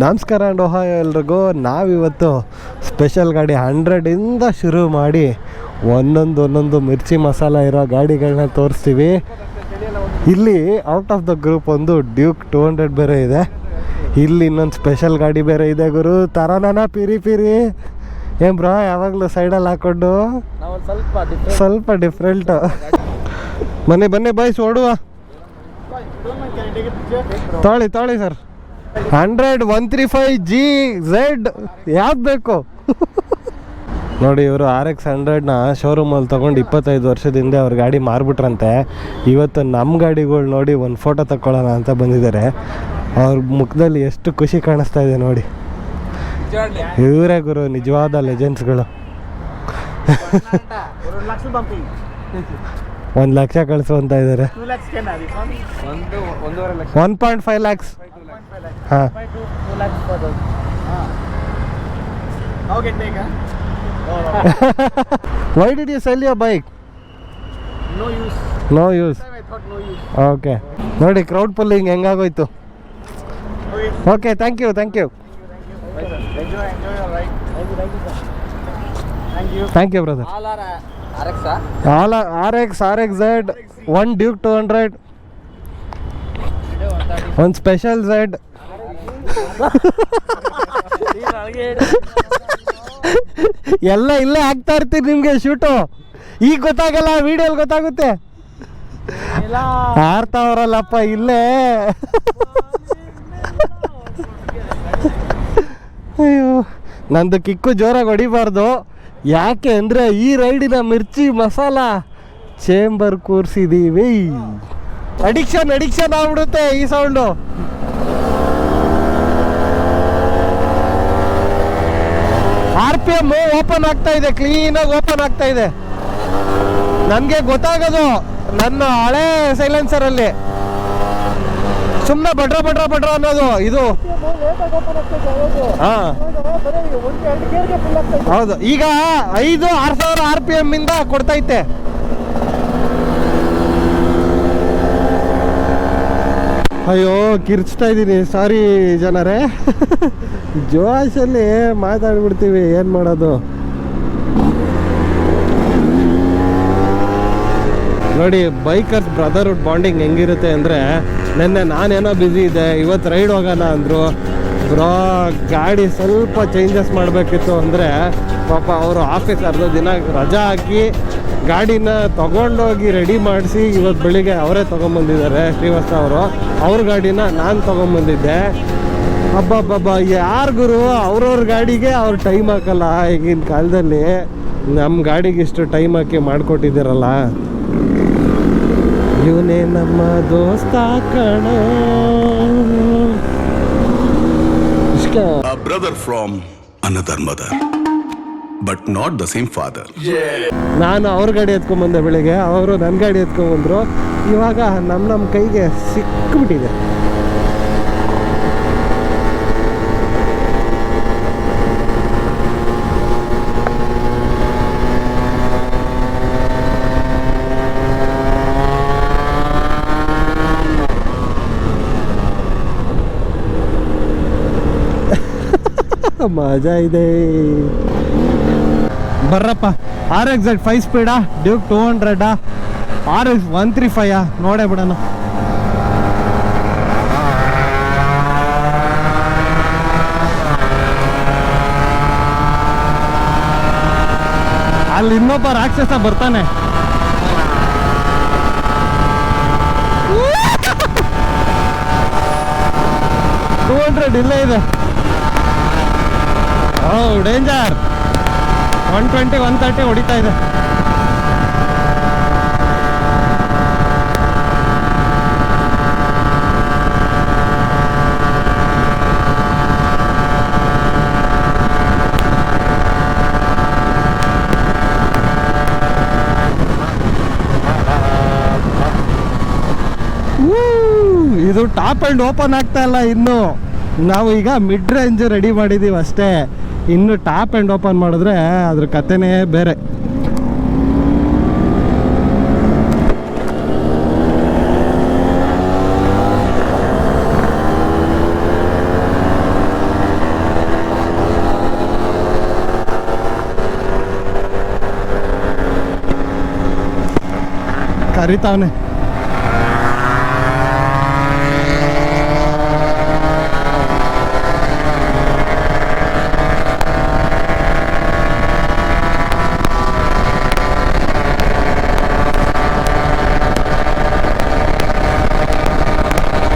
ನಮಸ್ಕಾರ ಅಂಡ್ ಓಹಾಯ್ ಎಲ್ರಿಗೂ. ನಾವಿವತ್ತು ಸ್ಪೆಷಲ್ ಗಾಡಿ 100ಇಂದ ಶುರು ಮಾಡಿ ಒಂದೊಂದು ಮಿರ್ಚಿ ಮಸಾಲ ಇರೋ ಗಾಡಿಗಳನ್ನ ತೋರಿಸ್ತೀವಿ. ಇಲ್ಲಿ ಔಟ್ ಆಫ್ ದ ಗ್ರೂಪ್ ಒಂದು ಡ್ಯೂಕ್ 200 ಬೇರೆ ಇದೆ. ಇಲ್ಲಿ ಇನ್ನೊಂದು ಸ್ಪೆಷಲ್ ಗಾಡಿ ಬೇರೆ ಇದೆ ಗುರು. ತರೋಣ ಪಿರಿ ಏನು ಬ್ರೋ, ಯಾವಾಗಲೂ ಸೈಡಲ್ಲಿ ಹಾಕ್ಕೊಂಡು ಸ್ವಲ್ಪ ಡಿಫ್ರೆಂಟು. ಬನ್ನಿ ಬಾಯ್ಸ್ ಓಡುವ. ತಾಳಿ ಸರ್. 100 135GZ ಯಾವ್ದು ಬೇಕು ನೋಡಿ. ಇವರು RX 100ನ ಶೋರೂಮಲ್ಲಿ ತೊಗೊಂಡು 25 ವರ್ಷದ ಅವ್ರ ಗಾಡಿ ಮಾರ್ಬಿಟ್ರಂತೆ. ಇವತ್ತು ನಮ್ಮ ಗಾಡಿಗಳು ನೋಡಿ ಒಂದು ಫೋಟೋ ತಗೊಳ್ಳೋಣ ಅಂತ ಬಂದಿದ್ದಾರೆ. ಅವ್ರ ಮುಖದಲ್ಲಿ ಎಷ್ಟು ಖುಷಿ ಕಾಣಿಸ್ತಾ ಇದೆ ನೋಡಿ. ಇವರೇ ಗುರು ನಿಜವಾದ ಲೆಜೆಂಡ್ಸ್ಗಳು. 1 ಲಕ್ಷ ಕಳಿಸು ಅಂತ ಇದ್ದಾರೆ. 1.5 lakhs. ಹಾಂ, why did you sell your bike? No use. Okay. ನೋಡಿ ಕ್ರೌಡ್ ಪುಲ್ಲಿಂಗ್ ಹೆಂಗಾಗೋಯ್ತು. Okay, thank you. Thank you brother. All RX, RXZ, one Duke 200, one special Z. ಎಲ್ಲ ಇಲ್ಲೇ ಹಾಕ್ತಾ ಇರ್ತೀನಿ ನಿಮ್ಗೆ ಶೂಟು. ಈಗ ಗೊತ್ತಾಗಲ್ಲ, ವಿಡಿಯೋಲಿ ಗೊತ್ತಾಗುತ್ತೆ. ಆರ್ತಾವ್ರಲ್ಲಪ್ಪ ಇಲ್ಲೇ. ಅಯ್ಯೋ, ನಂದು ಕಿಕ್ಕು ಜೋರಾಗಿ ಹೊಡಿಬಾರ್ದು. ಯಾಕೆ ಅಂದರೆ ಈ ರೈಡಿನ ಮಿರ್ಚಿ ಮಸಾಲ ಚೇಂಬರ್ ಕೂರಿಸಿದ್ದೀವಿ. ಅಡಿಕ್ಷನ್ ಆಗ್ಬಿಡುತ್ತೆ ಈ ಸೌಂಡು. RPM ಓಪನ್ ಆಗ್ತಾ ಇದೆ, ಕ್ಲೀನಾಗಿ ಓಪನ್ ಆಗ್ತಾ ಇದೆ. ನನಗೆ ಗೊತ್ತಾಗೋದು ನನ್ನ ಹಳೆ ಸೈಲೆನ್ಸರಲ್ಲಿ ಸುಮ್ಮನೆ ಬಡ್ರ ಅನ್ನೋದು. ಇದು ಹಾಂ ಹೌದು. ಈಗ 5,000-6,000 RPM ಇಂದ ಕೊಡ್ತೈತೆ. ಅಯ್ಯೋ, ಕಿರ್ಚ್ತಾ ಇದ್ದೀನಿ, ಸಾರಿ ಜನರೇ. ಜೋಶಲ್ಲಿ ಮಾತಾಡ್ಬಿಡ್ತೀವಿ, ಏನು ಮಾಡೋದು. ನೋಡಿ ಬೈಕರ್ಸ್ ಬ್ರದರ್ಹುಡ್ ಬಾಂಡಿಂಗ್ ಹೆಂಗಿರುತ್ತೆ ಅಂದರೆ, ನೆನ್ನೆ ನಾನೇನೋ ಬ್ಯುಸಿ ಇದ್ದೆ, ಇವತ್ತು ರೈಡ್ ಹೋಗೋಣ ಅಂದರು. ಬ್ರೋ ಗಾಡಿ ಸ್ವಲ್ಪ ಚೇಂಜಸ್ ಮಾಡಬೇಕಿತ್ತು ಅಂದರೆ ಪಾಪ ಅವರು ಆಫೀಸ್ ಅರ್ಧ ದಿನ ರಜಾ ಹಾಕಿ ಗಾಡಿನ ತೊಗೊಂಡೋಗಿ ರೆಡಿ ಮಾಡಿಸಿ ಇವತ್ತು ಬೆಳಿಗ್ಗೆ ಅವರೇ ತೊಗೊಂಬಂದಿದ್ದಾರೆ. ಶ್ರೀವಾಸ್ತವ ಅವರು, ಅವ್ರ ಗಾಡಿನ ನಾನು ತೊಗೊಂಬಂದಿದ್ದೆ. ಹಬ್ಬ ಯಾರು ಗುರು, ಅವ್ರವ್ರ ಗಾಡಿಗೆ ಅವ್ರು ಟೈಮ್ ಹಾಕಲ್ಲ. ಈಗಿನ ಕಾಲದಲ್ಲಿ ನಮ್ಮ ಗಾಡಿಗೆ ಇಷ್ಟು ಟೈಮ್ ಹಾಕಿ ಮಾಡಿಕೊಟ್ಟಿದ್ದೀರಲ್ಲ. ಇವನೇ ನಮ್ಮ ದೋಸ್ತ ಕಣೋ. A brother from another mother, but not the same father. ನಾನು ಅವ್ರ ಗಾಡಿ ಎತ್ಕೊಂಡ್ಬಂದೆ ಬೆಳಿಗ್ಗೆ, ಅವರು ನನ್ನ ಗಾಡಿ ಎತ್ಕೊಂಡ್ಬಂದರು. ಇವಾಗ ನಮ್ಮ ಕೈಗೆ ಸಿಕ್ಕಿಬಿಟ್ಟಿದೆ. ಮಜಾ ಇದೆ. ಬರ್ರಪ್ಪ, RXZ 5 ಸ್ಪೀಡಾ, ಡ್ಯೂಕ್ 200, RX 135 ನೋಡೇ ಬಿಡೋಣ. ಅಲ್ಲಿ ಇನ್ನೊಬ್ಬ ರಾಕ್ಷಸ ಬರ್ತಾನೆ. ಇಲ್ಲೇ ಇದೆ. ಡೇಂಜರ್. 120 130 ಹೊಡಿತಾ ಇದೆ. ಇದು ಟಾಪ್ ಆ್ಯಂಡ್ ಓಪನ್ ಆಗ್ತಾ ಇಲ್ಲ ಇನ್ನು. ನಾವು ಈಗ ಮಿಡ್ ರೇಂಜ್ ರೆಡಿ ಮಾಡಿದ್ದೀವಿ ಅಷ್ಟೇ. ಇನ್ನು ಟಾಪ್ ಆ್ಯಂಡ್ ಓಪನ್ ಮಾಡಿದ್ರೆ ಅದ್ರ ಕಥೆನೇ ಬೇರೆ. ಕರಿತಾವನೆ.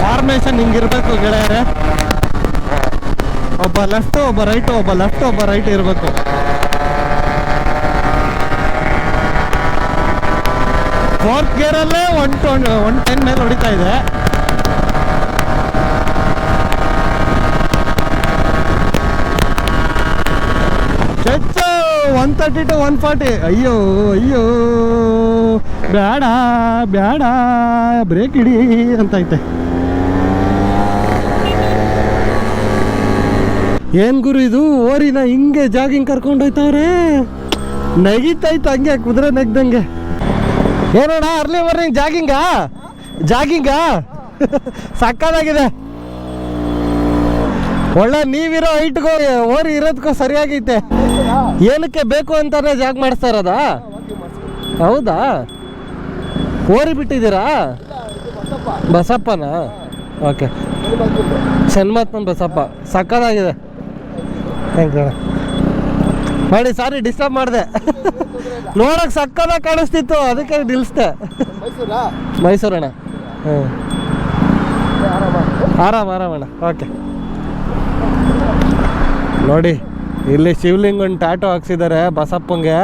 ಫಾರ್ಮೇಶನ್ ಹಿಂಗಿರ್ಬೇಕು ಗೆಳೆಯರೆ, ಒಬ್ಬ ಲೆಫ್ಟ್ ಒಬ್ಬ ರೈಟ್, ಒಬ್ಬ ಲೆಫ್ಟ್ ಒಬ್ಬ ರೈಟ್ ಇರಬೇಕು. ಫೋರ್ತ್ ಗೇರಲ್ಲೇ 110 ಮೇಲೆ ಹೊಡಿತಾ ಇದೆ. ಚೆಚ್ಚ 130 to 140. ಅಯ್ಯೋ ಅಯ್ಯೋ ಬೇಡ ಬೇಡ, ಬ್ರೇಕ್ ಹಿಡಿ ಅಂತ ಐತೆ. ಏನ್ ಗುರು ಇದು, ಓರಿನ ಹಿಂಗೆ ಜಾಗಿಂಗ್ ಕರ್ಕೊಂಡು ಹೋಯ್ತವ್ರೆ, ನಗಿತಾಯ್ತು ಹಂಗೆ ಕುದುರೆ ನೆಗ್ದಂಗೆ. ಏನೋಣ ಅರ್ಲಿ ಮಾರ್ನಿಂಗ್ ಜಾಗಿಂಗಾ ಸಕ್ಕದಾಗಿದೆ. ಒಳ್ಳೆ ನೀವಿರೋ ಹೈಟ್ಗೂ ಓರಿ ಇರೋದಕ್ಕೂ ಸರಿಯಾಗೈತೆ. ಏನಕ್ಕೆ ಬೇಕು ಅಂತಾನೆ ಜಾಗ್ ಮಾಡಿಸ್ತಾ ಇರೋದಾ? ಹೌದಾ, ಓರಿ ಬಿಟ್ಟಿದ್ದೀರಾ? ಬಸಪ್ಪನಾ? ಓಕೆ, ಶನ್ಮಾತ್ಮನ್ ಬಸಪ್ಪ ಸಕ್ಕದಾಗಿದೆ. ಥ್ಯಾಂಕ್ ಯು ಮಾಡಿ, ಸಾರಿ ಡಿಸ್ಟರ್ಬ್ ಮಾಡಿದೆ. ನೋಡಕ್ ಸಕ್ಕದಾಗಿ ಕಾಣಿಸ್ತಿತ್ತು, ಅದಕ್ಕೆ ನಿಲ್ಲಿಸ್ದೆ. ಮೈಸೂರಣ್ಣ. ಹ್ಞೂ, ಆರಾಮಣ್ಣ. ಓಕೆ. ನೋಡಿ ಇಲ್ಲಿ ಶಿವಲಿಂಗನ್ ಟ್ಯಾಟೋ ಹಾಕ್ಸಿದ್ದಾರೆ ಬಸಪ್ಪಂಗೆ.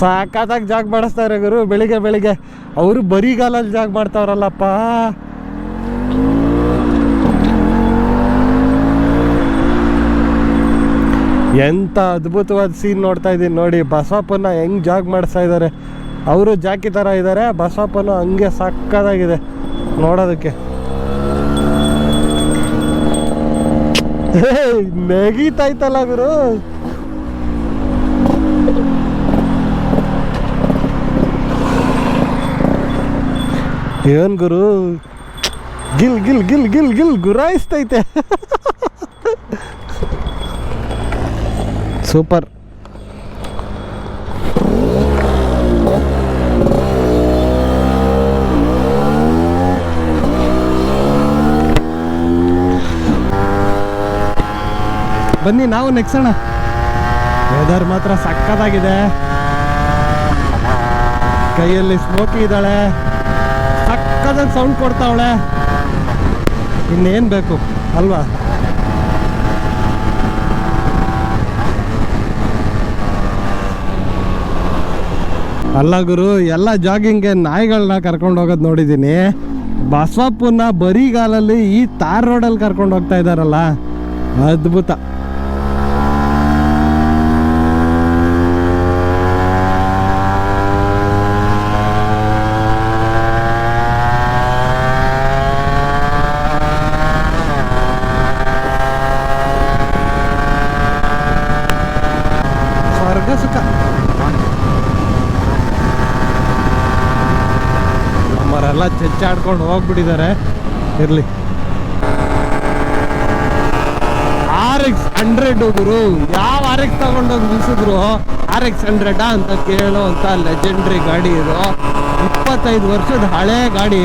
ಸಾಕಾದಾಗ ಜಾಗ ಮಾಡಿಸ್ತಾರೆ ಗುರು ಬೆಳಿಗ್ಗೆ. ಅವರು ಬರಿಗಾಲಲ್ಲಿ ಜಾಗ ಮಾಡ್ತಾವ್ರಲ್ಲಪ್ಪ. ಎಂಥ ಅದ್ಭುತವಾದ ಸೀನ್ ನೋಡ್ತಾ ಇದ್ದೀನಿ ನೋಡಿ. ಬಸವಪ್ಪನ ಹೆಂಗೆ ಜಾಗ್ ಮಾಡಿಸ್ತಾ ಇದ್ದಾರೆ. ಅವರು ಜಾಕಿ ಥರ ಇದ್ದಾರೆ, ಬಸವಪ್ಪನ ಹಂಗೆ ಸಕ್ಕದಾಗಿದೆ ನೋಡೋದಕ್ಕೆ. ನೆಗೀತಾಯ್ತಲ್ಲ ಗುರು. ಏನ್ ಗುರು, ಗಿಲ್ ಗುರಾಯಿಸ್ತೈತೆ. ಸೂಪರ್. ಬನ್ನಿ ನಾವು ನೆಕ್ಸೋಣ. ವೆದರ್ ಮಾತ್ರ ಸಕ್ಕದಾಗಿದೆ. ಕೈಯಲ್ಲಿ ಸ್ಮೋಕಿ ಇದ್ದಾಳೆ, ಸಕ್ಕದಾಗಿ ಸೌಂಡ್ ಕೊಡ್ತಾವಳೆ. ಇನ್ನೇನು ಬೇಕು ಅಲ್ವಾ? ಅಲ್ಲ ಗುರು, ಎಲ್ಲ ಜಾಗಿಂಗ್ಗೆ ನಾಯಿಗಳನ್ನ ಕರ್ಕೊಂಡು ಹೋಗೋದು ನೋಡಿದ್ದೀನಿ. ಬಸವಪ್ಪನ ಬರಿಗಾಲಲ್ಲಿ ಈ ತಾರ್ ರೋಡಲ್ಲಿ ಕರ್ಕೊಂಡು ಹೋಗ್ತಾ ಇದ್ದಾರಲ್ಲ, ಅದ್ಭುತ. ಸ್ವರ್ಗ ಸುಖ. ನಮ್ಮರೆಲ್ಲ ಚೆಚ್ಚಾಡ್ಕೊಂಡು ಹೋಗ್ಬಿಟ್ಟಿದ್ದಾರೆ. ಇರಲಿ. RX 100 ಗುರು, ಯಾವ RX ತಗೊಂಡೋಗಿ ನಿಲ್ಸಿದ್ರು RX 100 ಅಂತ ಕೇಳೋ ಅಂತ ಲೆಜೆಂಡ್ರಿ ಗಾಡಿ ಇದು. 25 ವರ್ಷದ ಹಳೆ ಗಾಡಿ.